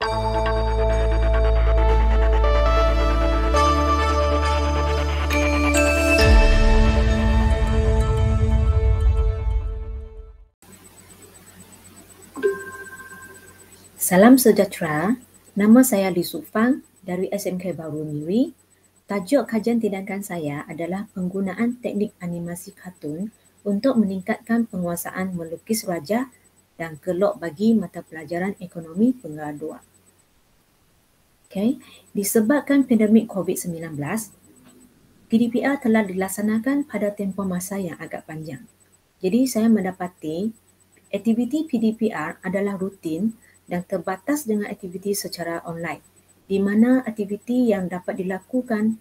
Salam sejahtera, nama saya Li Sufang dari SMK Baru Miri. Tajuk kajian tindakan saya adalah penggunaan teknik animasi kartun untuk meningkatkan penguasaan melukis raja dan kelok bagi mata pelajaran ekonomi pengraduan. Disebabkan pandemik COVID-19, PDPR telah dilaksanakan pada tempoh masa yang agak panjang. Jadi saya mendapati aktiviti PDPR adalah rutin dan terbatas dengan aktiviti secara online, di mana aktiviti yang dapat dilakukan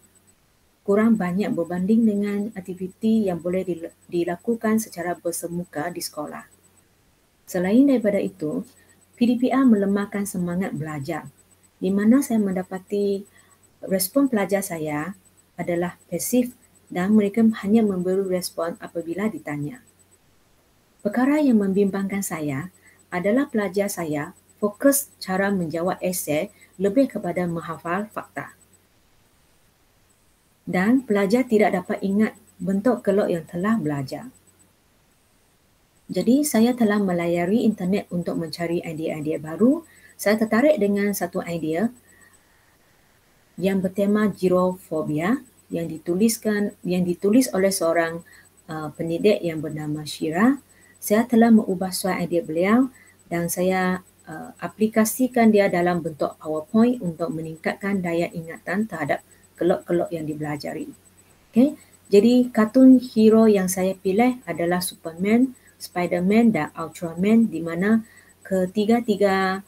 kurang banyak berbanding dengan aktiviti yang boleh dilakukan secara bersemuka di sekolah. Selain daripada itu, PDPR melemahkan semangat belajar, di mana saya mendapati respon pelajar saya adalah pasif dan mereka hanya memberi respon apabila ditanya. Perkara yang membimbangkan saya adalah pelajar saya fokus cara menjawab esei lebih kepada menghafal fakta. Dan pelajar tidak dapat ingat bentuk kelok yang telah belajar. Jadi saya telah melayari internet untuk mencari idea-idea baru. Saya tertarik dengan satu idea yang bertema girophobia yang ditulis oleh seorang pendidik yang bernama Shira. Saya telah mengubah suai idea beliau dan saya aplikasikan dia dalam bentuk PowerPoint untuk meningkatkan daya ingatan terhadap kelok-kelok yang dibelajari. Jadi kartun hero yang saya pilih adalah Superman, Spiderman dan Ultraman, di mana ketiga-tiga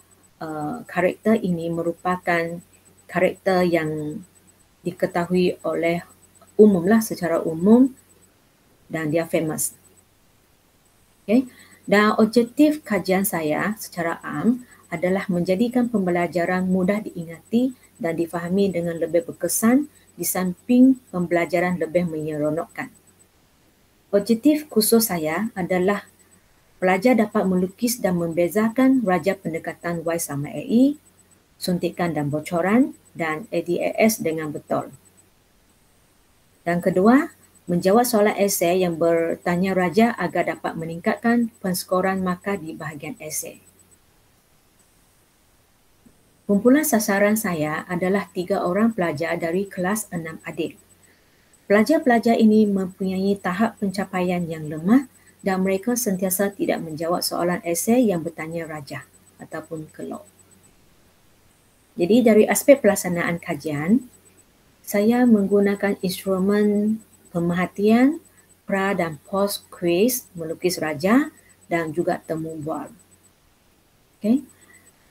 karakter ini merupakan karakter yang diketahui oleh secara umum dan dia famous. Dan objektif kajian saya secara am adalah menjadikan pembelajaran mudah diingati dan difahami dengan lebih berkesan di samping pembelajaran lebih menyeronokkan. Objektif khusus saya adalah pelajar dapat melukis dan membezakan raja pendekatan Y sama AI, suntikan dan bocoran, dan ADAS dengan betul. Dan kedua, menjawab soalan esei yang bertanya raja agar dapat meningkatkan penskoran markah di bahagian esei. Kumpulan sasaran saya adalah 3 orang pelajar dari kelas 6 adik. Pelajar-pelajar ini mempunyai tahap pencapaian yang lemah dan mereka sentiasa tidak menjawab soalan esei yang bertanya raja ataupun kelok. Jadi dari aspek pelaksanaan kajian, saya menggunakan instrumen pemerhatian, pra dan post quiz, melukis raja dan juga temu bual.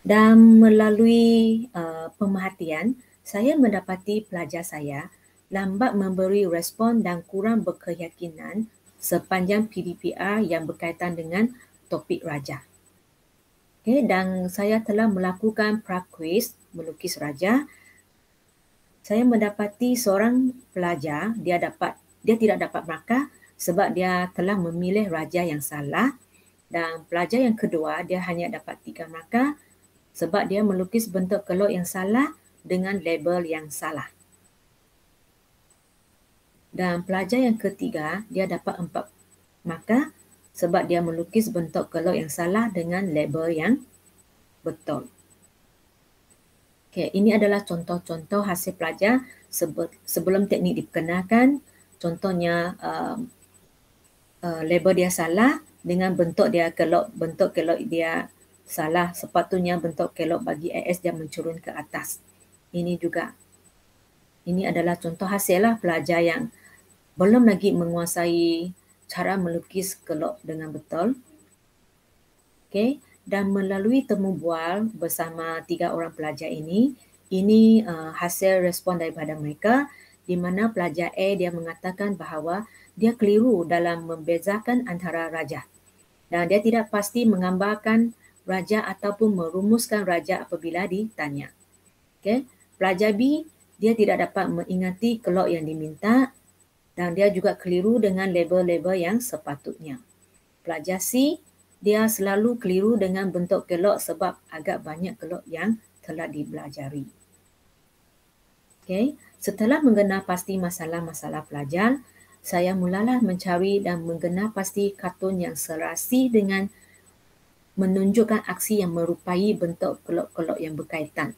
Dan melalui pemerhatian, saya mendapati pelajar saya lambat memberi respon dan kurang berkeyakinan sepanjang PDPR yang berkaitan dengan topik raja. Dan saya telah melakukan pra quiz melukis raja. Saya mendapati seorang pelajar dia tidak dapat markah sebab dia telah memilih raja yang salah, dan pelajar yang kedua dia hanya dapat 3 markah sebab dia melukis bentuk kelok yang salah dengan label yang salah. Dan pelajar yang ketiga dia dapat 4 markah sebab dia melukis bentuk kelok yang salah dengan label yang betul. Ini adalah contoh-contoh hasil pelajar sebelum teknik diperkenalkan. Contohnya label dia salah dengan bentuk kelok dia salah. Sepatutnya bentuk kelok bagi AS dia mencurun ke atas. Ini adalah contoh hasil pelajar yang belum lagi menguasai cara melukis kelok dengan betul. Dan melalui temu bual bersama 3 orang pelajar ini hasil respon daripada mereka, di mana pelajar A dia mengatakan bahawa dia keliru dalam membezakan antara raja dan dia tidak pasti menggambarkan raja ataupun merumuskan raja apabila ditanya. Pelajar B dia tidak dapat mengingati kelok yang diminta dan dia juga keliru dengan label-label yang sepatutnya. Pelajar C dia selalu keliru dengan bentuk kelok sebab agak banyak kelok yang telah dibelajari. Okay. Setelah mengenal pasti masalah-masalah pelajar, saya mulalah mencari dan mengenal pasti kartun yang serasi dengan menunjukkan aksi yang merupai bentuk kelok-kelok yang berkaitan.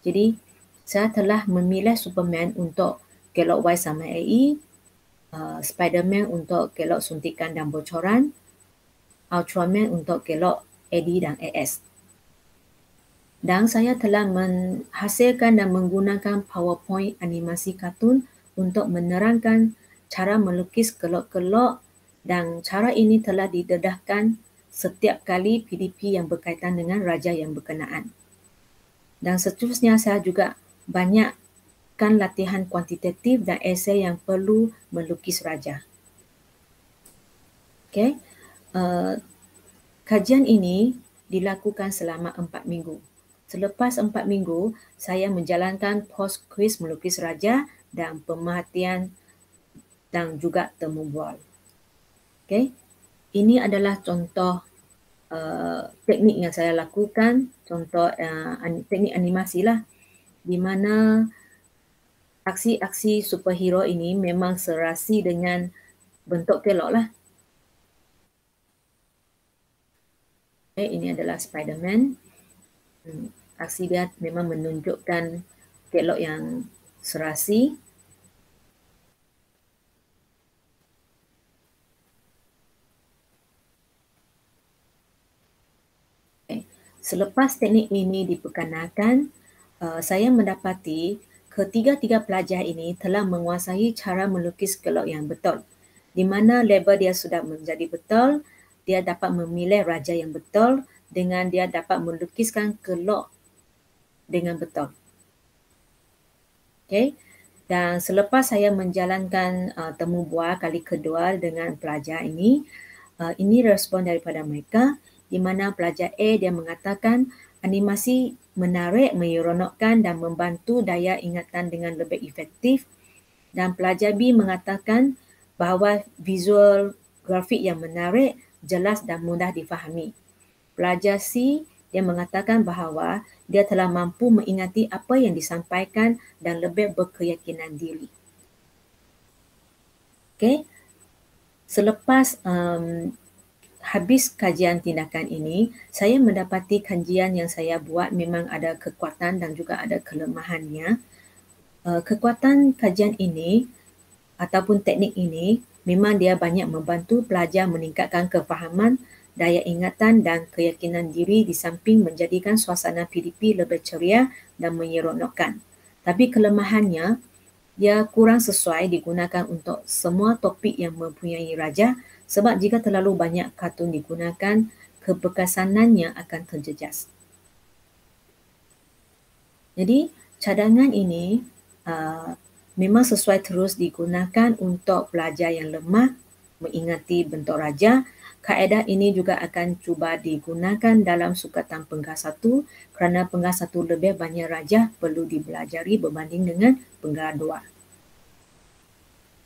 Jadi, saya telah memilih Superman untuk kelok Y sama AE, Spiderman untuk kelok suntikan dan bocoran, Ultraman untuk kelok AD dan AS. Dan saya telah menghasilkan dan menggunakan PowerPoint animasi kartun untuk menerangkan cara melukis kelok-kelok, dan cara ini telah didedahkan setiap kali PDP yang berkaitan dengan raja yang berkenaan. Dan seterusnya saya juga banyakkan latihan kuantitatif dan esei yang perlu melukis raja. Okay. Kajian ini dilakukan selama 4 minggu. Selepas 4 minggu, saya menjalankan post quiz melukis raja dan pemerhatian dan juga temu bual. Okay. Ini adalah contoh teknik yang saya lakukan, contoh teknik animasi lah, di mana aksi-aksi superhero ini memang serasi dengan bentuk kelok lah. Okay, ini adalah Spiderman. Aksi dia memang menunjukkan kelok yang serasi. Okay. Selepas teknik ini diperkenalkan, saya mendapati ketiga-tiga pelajar ini telah menguasai cara melukis kelok yang betul. Di mana level dia sudah menjadi betul, dia dapat memilih raja yang betul dengan dia dapat melukiskan kelok dengan betul. Okay. Dan selepas saya menjalankan temu bual kali kedua dengan pelajar ini respon daripada mereka, di mana pelajar A dia mengatakan animasi menarik, menyeronokkan dan membantu daya ingatan dengan lebih efektif, dan pelajar B mengatakan bahawa visual grafik yang menarik, jelas dan mudah difahami. Pelajar C dia mengatakan bahawa dia telah mampu mengingati apa yang disampaikan dan lebih berkeyakinan diri. Okay. Selepas habis kajian tindakan ini, saya mendapati kajian yang saya buat memang ada kekuatan dan juga ada kelemahannya. Kekuatan kajian ini ataupun teknik ini memang dia banyak membantu pelajar meningkatkan kefahaman, daya ingatan dan keyakinan diri di samping menjadikan suasana PDP lebih ceria dan menyeronokkan. Tapi kelemahannya, dia kurang sesuai digunakan untuk semua topik yang mempunyai raja, sebab jika terlalu banyak kartun digunakan, keberkesanannya akan terjejas. Jadi, cadangan ini memang sesuai terus digunakan untuk pelajar yang lemah mengingati bentuk raja. Kaedah ini juga akan cuba digunakan dalam sukatan penggal 1 kerana penggal 1 lebih banyak raja perlu dibelajari berbanding dengan penggal 2.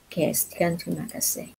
Okey, sekian, terima kasih.